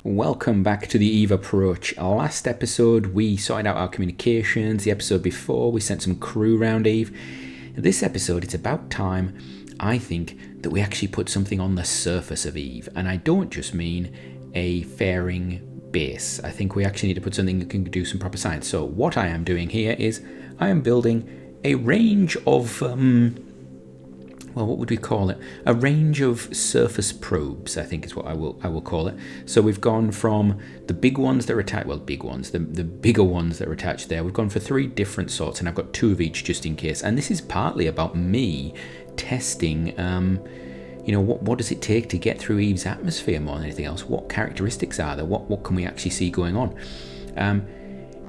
Welcome back to the Eve approach. Last episode we sorted out our communications. The episode before we sent some crew around Eve. This episode, it's about time, I think, that we actually put something on the surface of Eve. And I don't just mean a fairing base. I think we actually need to put something that can do some proper science. So what I am doing here is I am building a range of what would we call it? A range of surface probes, I think is what I will call it. So we've gone from the big ones that are attached, the bigger ones that are attached there. We've gone for 3 different sorts, and I've got 2 of each just in case. And this is partly about me testing, what does it take to get through Eve's atmosphere more than anything else? What characteristics are there? What can we actually see going on?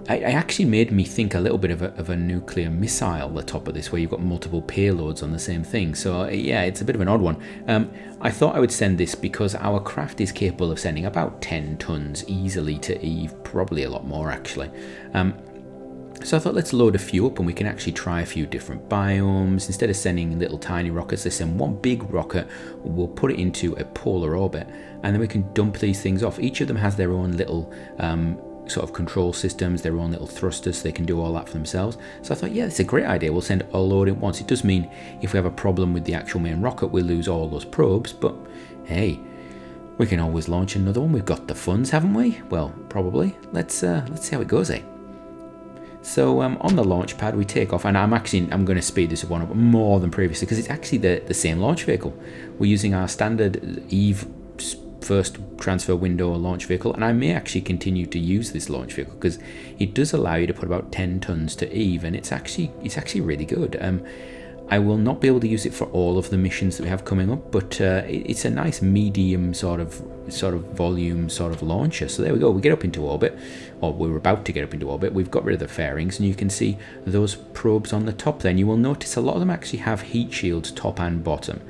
It actually made me think a little bit of a nuclear missile, the top of this, where you've got multiple payloads on the same thing. So yeah, it's a bit of an odd one. I thought I would send this because our craft is capable of sending about 10 tons easily to Eve, probably a lot more actually. So I thought let's load a few up and we can actually try a few different biomes. Instead of sending little tiny rockets, let's send one big rocket. We'll put it into a polar orbit and then we can dump these things off. Each of them has their own little sort of control systems, their own little thrusters, so they can do all that for themselves. So I thought, yeah, it's a great idea. We'll send a load at once. It does mean if we have a problem with the actual main rocket, we'll lose all those probes, but hey, we can always launch another one. We've got the funds, haven't we? Well, probably. Let's see how it goes, eh? So on the launch pad we take off, and I'm going to speed this one up more than previously because it's actually the same launch vehicle. We're using our standard Eve first transfer window launch vehicle, and I may actually continue to use this launch vehicle because it does allow you to put about 10 tons to Eve, and it's actually really good. I will not be able to use it for all of the missions that we have coming up, but it's a nice medium sort of volume sort of launcher. So there we go, we get up into orbit, or we're about to get up into orbit. We've got rid of the fairings and you can see those probes on the top. Then you will notice a lot of them actually have heat shields top and bottom.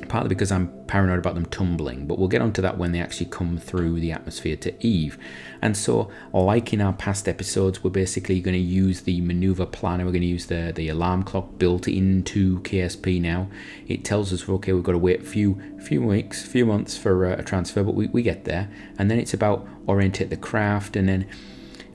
Partly because I'm paranoid about them tumbling, but we'll get onto that when they actually come through the atmosphere to Eve. And so, like in our past episodes, we're basically going to use the maneuver planner. We're going to use the alarm clock built into KSP now. It tells us, okay, we've got to wait a few weeks, few months for a transfer, but we get there. And then it's about orientate the craft, and then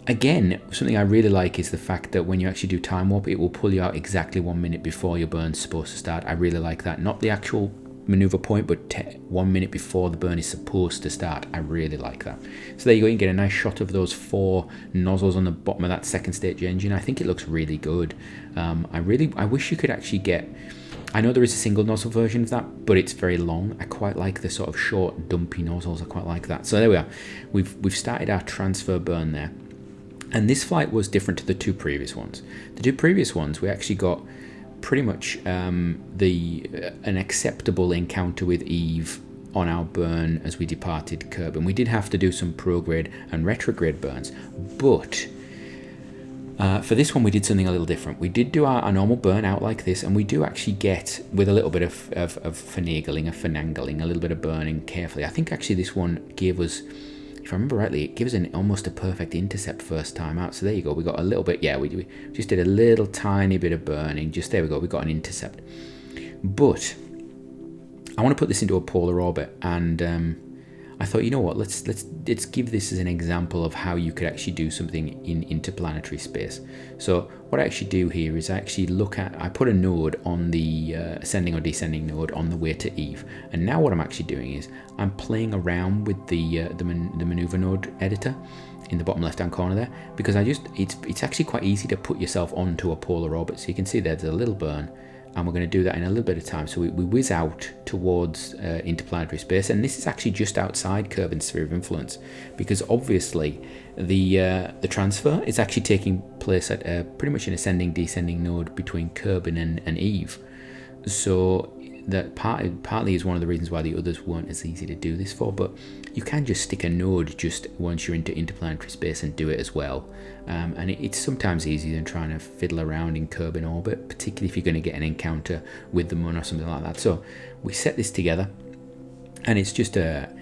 again, something I really like is the fact that when you actually do time warp, it will pull you out exactly 1 minute before your burn's supposed to start. I really like that. Not the actual maneuver point, but 1 minute before the burn is supposed to start. I really like that. So there you go, you can get a nice shot of those 4 nozzles on the bottom of that second stage engine. I think it looks really good. I wish you could actually get, I know there is a single nozzle version of that, but it's very long. I quite like the sort of short dumpy nozzles. I quite like that. So there we are. We've started our transfer burn there. And this flight was different to the 2 previous ones. The 2 previous ones, we actually got pretty much an acceptable encounter with Eve on our burn as we departed Kerbal. We did have to do some prograde and retrograde burns, but for this one we did something a little different. We did do our normal burn out like this, and we do actually get, with a little bit of finagling, a little bit of burning carefully. I think actually this one gave us, if I remember rightly, it gives an almost a perfect intercept first time out. So there you go, we got a little bit, we just did a little tiny bit of burning. Just there we go, we got an intercept. But I want to put this into a polar orbit, and I thought, you know what, let's give this as an example of how you could actually do something in interplanetary space. So what I actually do here is I put a node on the ascending or descending node on the way to Eve, and now what I'm actually doing is I'm playing around with the maneuver node editor in the bottom left hand corner there, because it's actually quite easy to put yourself onto a polar orbit. So you can see there's a little burn, and we're going to do that in a little bit of time. So we whiz out towards interplanetary space, and this is actually just outside Kerbin's sphere of influence, because obviously the transfer is actually taking place at pretty much an ascending descending node between Kerbin and Eve. So that partly is one of the reasons why the others weren't as easy to do this for, but you can just stick a node just once you're into interplanetary space and do it as well. And it's sometimes easier than trying to fiddle around in Kerbin orbit, particularly if you're going to get an encounter with the Mun or something like that. So we set this together, and it's just an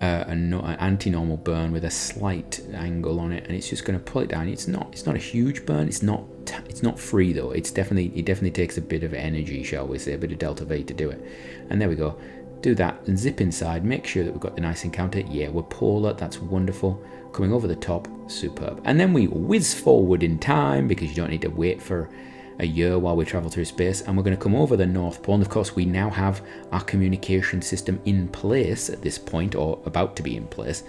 anti-normal burn with a slight angle on it, and it's just going to pull it down. It's not a huge burn. It's not free though. It definitely takes a bit of energy, shall we say, a bit of delta V to do it. And there we go. do that and zip inside, make sure that we've got the nice encounter. Yeah, we're polar, that's wonderful. Coming over the top, superb. And then we whiz forward in time, because you don't need to wait for a year while we travel through space, and we're going to come over the North Pole. And of course, we now have our communication system in place at this point, or about to be in place.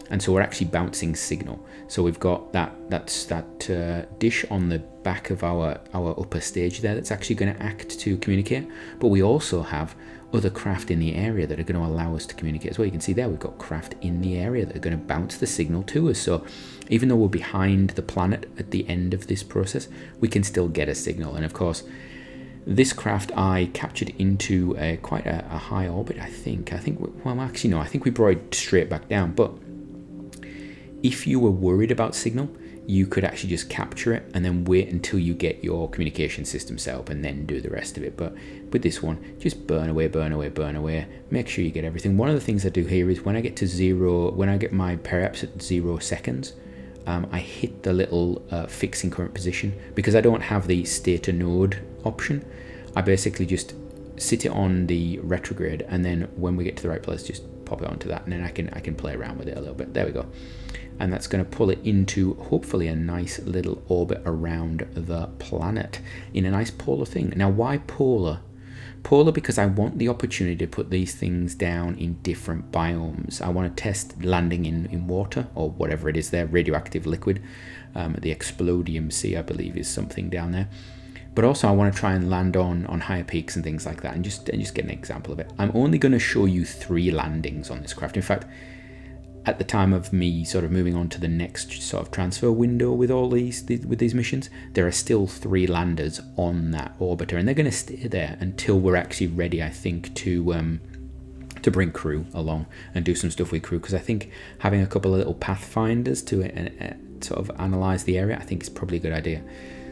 And so we're actually bouncing signal. So we've got that dish on the back of our upper stage there that's actually going to act to communicate. But we also have other craft in the area that are going to allow us to communicate as well. You can see there we've got craft in the area that are going to bounce the signal to us. So even though we're behind the planet at the end of this process, we can still get a signal. And of course, this craft I captured into quite a high orbit, I think. Well, actually, no, I think we brought it straight back down. But if you were worried about signal, you could actually just capture it and then wait until you get your communication system set up and then do the rest of it. But with this one, just burn away, make sure you get everything. One of the things I do here is when I get to zero, when I get my periaps at 0 seconds, I hit the little fixing current position, because I don't have the stator node option. I basically just sit it on the retrograde, and then when we get to the right place, just pop it onto that, and then I can play around with it a little bit. There we go. And that's going to pull it into hopefully a nice little orbit around the planet in a nice polar thing. Now, why polar? Polar because I want the opportunity to put these things down in different biomes. I want to test landing in water, or whatever it is there, radioactive liquid. The Explodium Sea, I believe, is something down there. But also I want to try and land on higher peaks and things like that, and just get an example of it. I'm only going to show you 3 landings on this craft. In fact, at the time of me sort of moving on to the next sort of transfer window with all these missions, there are still 3 landers on that orbiter, and they're going to stay there until we're actually ready, I think, to bring crew along and do some stuff with crew, because I think having a couple of little pathfinders to sort of analyze the area, I think is probably a good idea.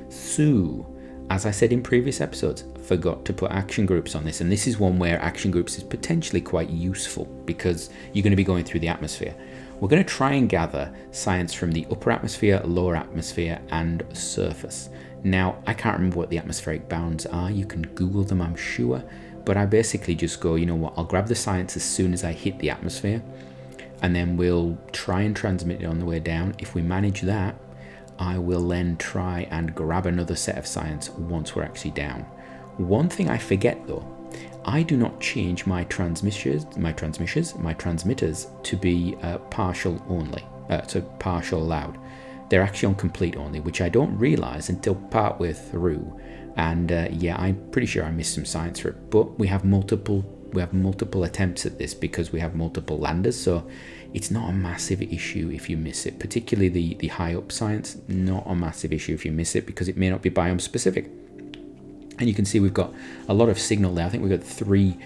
So, as I said in previous episodes, forgot to put action groups on this, and this is one where action groups is potentially quite useful, because you're going to be going through the atmosphere. We're going to try and gather science from the upper atmosphere, lower atmosphere, and surface. Now, I can't remember what the atmospheric bounds are. You can Google them, I'm sure, but I basically just go, you know what, I'll grab the science as soon as I hit the atmosphere, and then we'll try and transmit it on the way down. If we manage that, I will then try and grab another set of science once we're actually down. One thing I forget though, I do not change my transmitters to be partial only, so partial loud. They're actually on complete only, which I don't realize until partway through. And yeah, I'm pretty sure I missed some science for it, but we have multiple attempts at this because we have multiple landers, so it's not a massive issue if you miss it, particularly the high up science. Not a massive issue if you miss it, because it may not be biome specific. And you can see we've got a lot of signal there. I think we've got three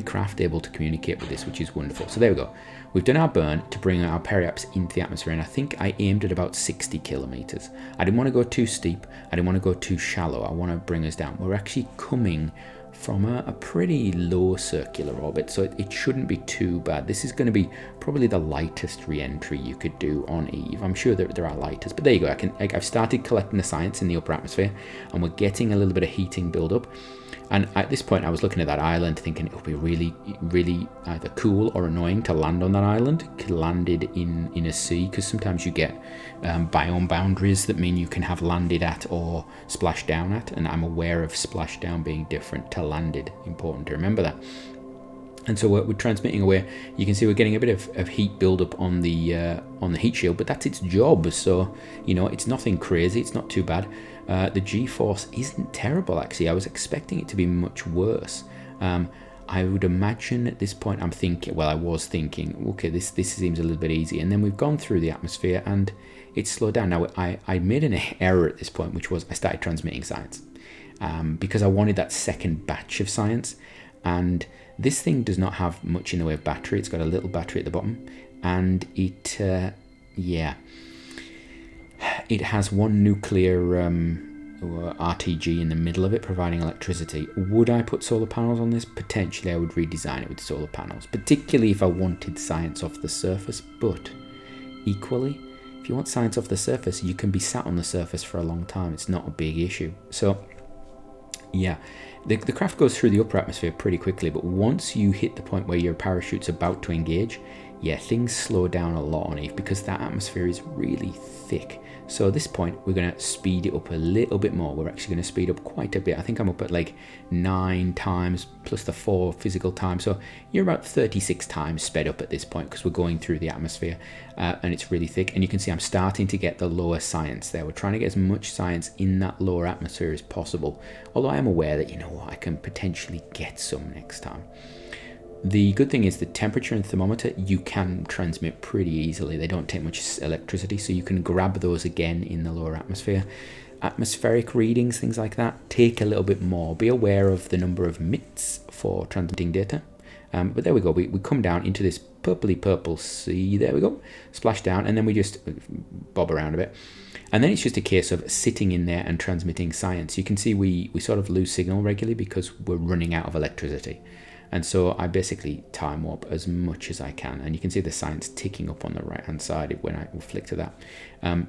craft able to communicate with this, which is wonderful. So there we go. We've done our burn to bring our periaps into the atmosphere, and I think I aimed at about 60 kilometers. I didn't want to go too steep. I didn't want to go too shallow. I want to bring us down. We're actually coming from a pretty low circular orbit, so it shouldn't be too bad. This is going to be probably the lightest re-entry you could do on Eve. I'm sure there are lighters, but there you go. I've started collecting the science in the upper atmosphere, and we're getting a little bit of heating build up. And at this point, I was looking at that island thinking it would be really, really either cool or annoying to land on that island, landed in a sea, because sometimes you get biome boundaries that mean you can have landed at or splashed down at, and I'm aware of splash down being different to landed. Important to remember that. And so we're transmitting away. You can see we're getting a bit of heat buildup on the heat shield, but that's its job. So, you know, it's nothing crazy. It's not too bad. The G-force isn't terrible, actually. I was expecting it to be much worse. I would imagine at this point I was thinking, okay, this seems a little bit easy. And then we've gone through the atmosphere and it's slowed down. Now, I made an error at this point, which was I started transmitting science because I wanted that second batch of science. And this thing does not have much in the way of battery. It's got a little battery at the bottom, and it has one nuclear RTG in the middle of it, providing electricity. Would I put solar panels on this? Potentially, I would redesign it with solar panels, particularly if I wanted science off the surface. But equally, if you want science off the surface, you can be sat on the surface for a long time. It's not a big issue. So Yeah, the craft goes through the upper atmosphere pretty quickly, but once you hit the point where your parachute's about to engage, yeah, things slow down a lot on Eve because that atmosphere is really thick. So at this point, we're going to speed it up a little bit more. We're actually going to speed up quite a bit. I think I'm up at like 9 times plus the 4 physical times. So you're about 36 times sped up at this point because we're going through the atmosphere and it's really thick. And you can see I'm starting to get the lower science there. We're trying to get as much science in that lower atmosphere as possible. Although I am aware that, you know what, I can potentially get some next time. The good thing is the temperature and thermometer you can transmit pretty easily. They don't take much electricity, so you can grab those again in the lower atmosphere. Atmospheric readings, things like that, take a little bit more. Be aware of the number of MITs for transmitting data. But there we go. We come down into this purpley purple sea. There we go. Splash down, and then we just bob around a bit. And then it's just a case of sitting in there and transmitting science. You can see we sort of lose signal regularly because we're running out of electricity. And so I basically time warp as much as I can. And you can see the science ticking up on the right-hand side when I flick to that. And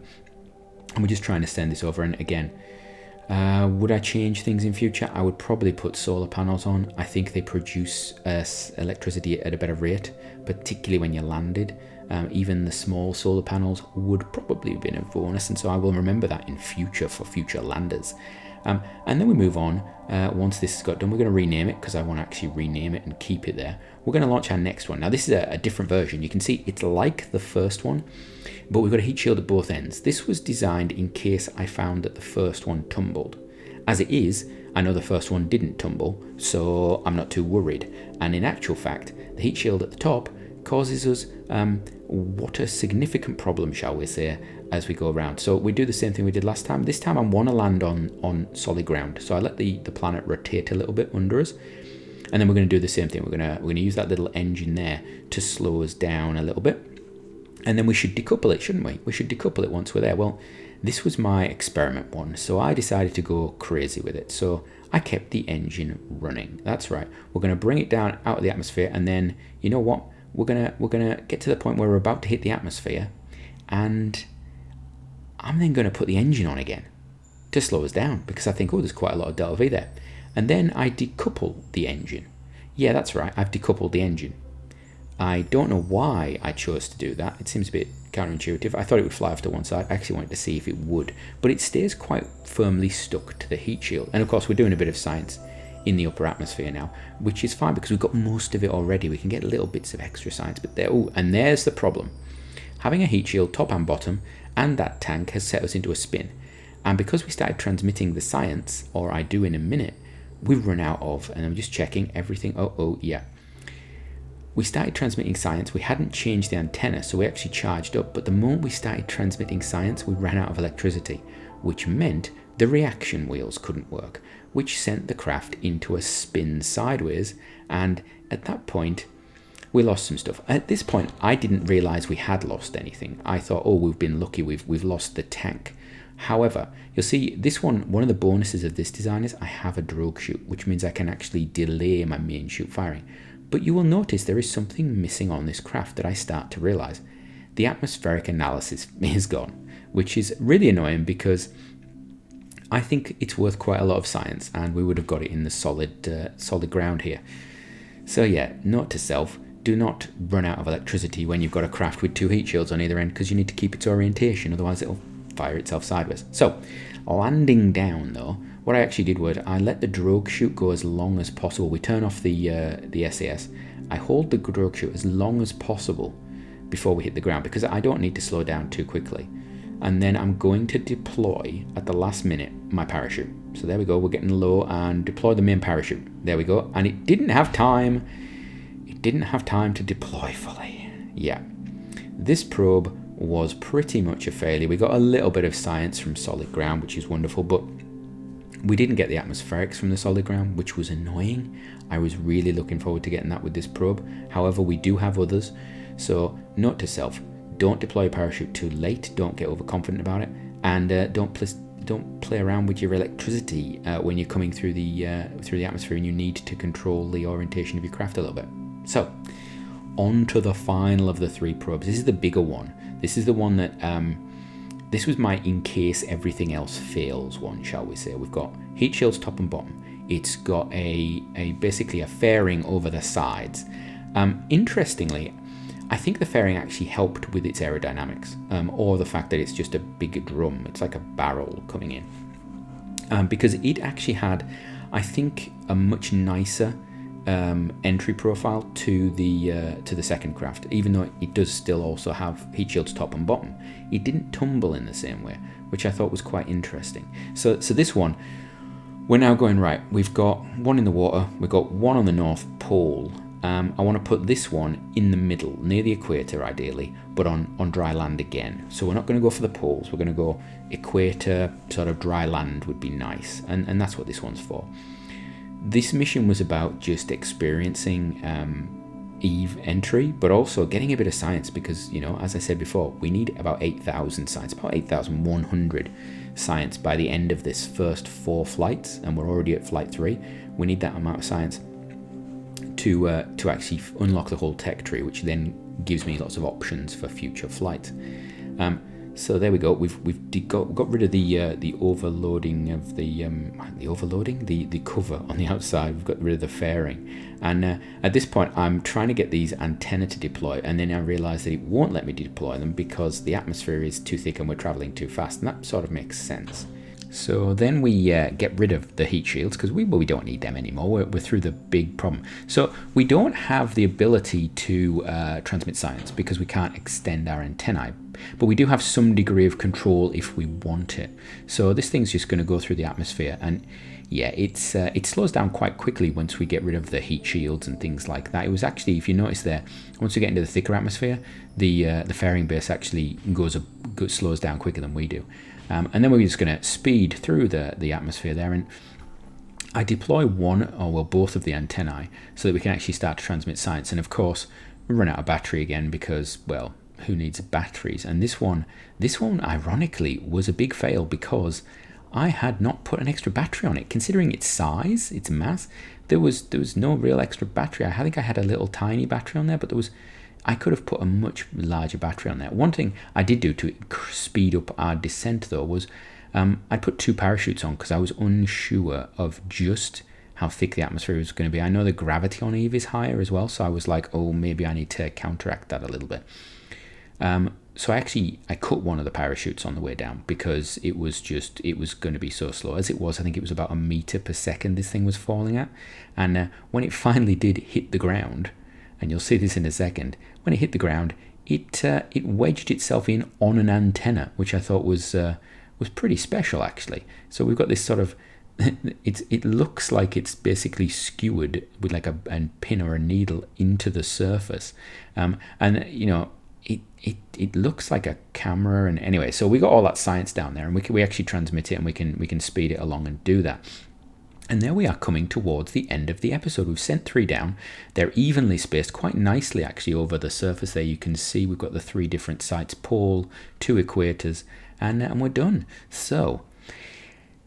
we're just trying to send this over. And again, would I change things in future? I would probably put solar panels on. I think they produce electricity at a better rate, particularly when you're landed. Even the small solar panels would probably have been a bonus. And so I will remember that in future for future landers. And then we move on. Once this has got done, we're going to rename it because I want to actually rename it and keep it there. We're going to launch our next one. Now, this is a different version. You can see it's like the first one, but we've got a heat shield at both ends. This was designed in case I found that the first one tumbled. As it is, I know the first one didn't tumble, so I'm not too worried. And in actual fact, the heat shield at the top causes us what a significant problem, shall we say, as we go around. So we do the same thing we did last time. This time I want to land on solid ground. So I let the planet rotate a little bit under us. And then we're going to do the same thing. We're going to use that little engine there to slow us down a little bit. And then we should decouple it, shouldn't we? We should decouple it once we're there. Well, this was my experiment one. So I decided to go crazy with it. So I kept the engine running. That's right. We're going to bring it down out of the atmosphere. And then, you know what? We're gonna get to the point where we're about to hit the atmosphere, and I'm then going to put the engine on again to slow us down because I think, oh, there's quite a lot of delta V there. And then I decouple the engine. Yeah, that's right. I've decoupled the engine. I don't know why I chose to do that. It seems a bit counterintuitive. I thought it would fly off to one side. I actually wanted to see if it would, but it stays quite firmly stuck to the heat shield. And of course, we're doing a bit of science in the upper atmosphere now, which is fine because we've got most of it already. We can get little bits of extra science, but there, oh, and there's the problem. Having a heat shield top and bottom and that tank has set us into a spin. And because we started transmitting the science, or I do in a minute, we've run out of, and I'm just checking everything. Oh, yeah. We started transmitting science. We hadn't changed the antenna, so we actually charged up. But the moment we started transmitting science, we ran out of electricity, which meant the reaction wheels couldn't work, which sent the craft into a spin sideways. And at that point, we lost some stuff. At this point, I didn't realize we had lost anything. I thought, oh, we've been lucky. We've lost the tank. However, you'll see this one of the bonuses of this design is I have a drogue chute, which means I can actually delay my main chute firing. But you will notice there is something missing on this craft that I start to realize. The atmospheric analysis is gone, which is really annoying because I think it's worth quite a lot of science and we would have got it in the solid ground here. So yeah, note to self, do not run out of electricity when you've got a craft with 2 heat shields on either end because you need to keep its orientation, otherwise it'll fire itself sideways. So, landing down though, what I actually did was I let the drogue chute go as long as possible. We turn off the SAS. I hold the drogue chute as long as possible before we hit the ground because I don't need to slow down too quickly. And then I'm going to deploy at the last minute my parachute. So there we go, we're getting low, and deploy the main parachute. There we go. And it didn't have time to deploy fully. Yeah. This probe was pretty much a failure. We got a little bit of science from solid ground, which is wonderful, but we didn't get the atmospherics from the solid ground, which was annoying. I was really looking forward to getting that with this probe. However, we do have others. So note to self, don't deploy a parachute too late. Don't get overconfident about it. And don't play around with your electricity when you're coming through the atmosphere and you need to control the orientation of your craft a little bit. So, on to the final of the 3 probes. This is the bigger one. This is the one that, this was my in case everything else fails one, shall we say. We've got heat shields top and bottom. It's got a basically a fairing over the sides. Interestingly, I think the fairing actually helped with its aerodynamics, or the fact that it's just a bigger drum. It's like a barrel coming in, because it actually had, I think, a much nicer entry profile to the second craft. Even though it does still also have heat shields top and bottom, it didn't tumble in the same way, which I thought was quite interesting. So this one, we're now going, right, we've got one in the water, we've got one on the North Pole. I want to put this one in the middle, near the equator ideally, but on dry land again. So we're not going to go for the poles, we're going to go equator, sort of dry land would be nice, and that's what this one's for. This mission was about just experiencing Eve entry, but also getting a bit of science, because, you know, as I said before, we need about 8,000 science, about 8,100 science by the end of this first 4 flights, and we're already at flight 3. We need that amount of science to actually unlock the whole tech tree, which then gives me lots of options for future flights. So there we go. We've got rid of the overloading of the cover on the outside. We've got rid of the fairing, and at this point I'm trying to get these antennae to deploy, and then I realise that it won't let me deploy them because the atmosphere is too thick and we're travelling too fast, and that sort of makes sense. So then we get rid of the heat shields because we don't need them anymore. We're through the big problem. So we don't have the ability to transmit science because we can't extend our antennae, but we do have some degree of control if we want it. So this thing's just going to go through the atmosphere, and yeah, it slows down quite quickly once we get rid of the heat shields and things like that. It was actually, if you notice there, once we get into the thicker atmosphere, the fairing base actually slows down quicker than we do. And then we're just going to speed through the atmosphere there, and I deploy one or both of the antennae so that we can actually start to transmit science. And of course, we run out of battery again because, well, who needs batteries? And this one ironically was a big fail because I had not put an extra battery on it. Considering its size, its mass, there was no real extra battery. I think I had a little tiny battery on there, but I could have put a much larger battery on there. One thing I did do to speed up our descent, though, was I put 2 parachutes on because I was unsure of just how thick the atmosphere was going to be. I know the gravity on Eve is higher as well, so I was like, oh, maybe I need to counteract that a little bit. So I cut one of the parachutes on the way down because it was going to be so slow. As it was, I think it was about 1 meter per second this thing was falling at. And when it finally did hit the ground, and you'll see this in a second, when it hit the ground, it wedged itself in on an antenna, which I thought was pretty special, actually. So we've got this sort of, it looks like it's basically skewered with like a pin or a needle into the surface, and you know, it looks like a camera. And anyway, so we got all that science down there, and we actually transmit it, and we can speed it along and do that. And there we are, coming towards the end of the episode. We've sent 3 down. They're evenly spaced quite nicely, actually, over the surface there. You can see we've got the 3 different sites, pole, 2 equators, and we're done. So,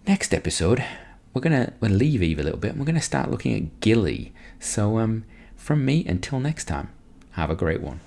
next episode, we'll leave Eve a little bit, and we're going to start looking at Gilly. So, from me, until next time, have a great one.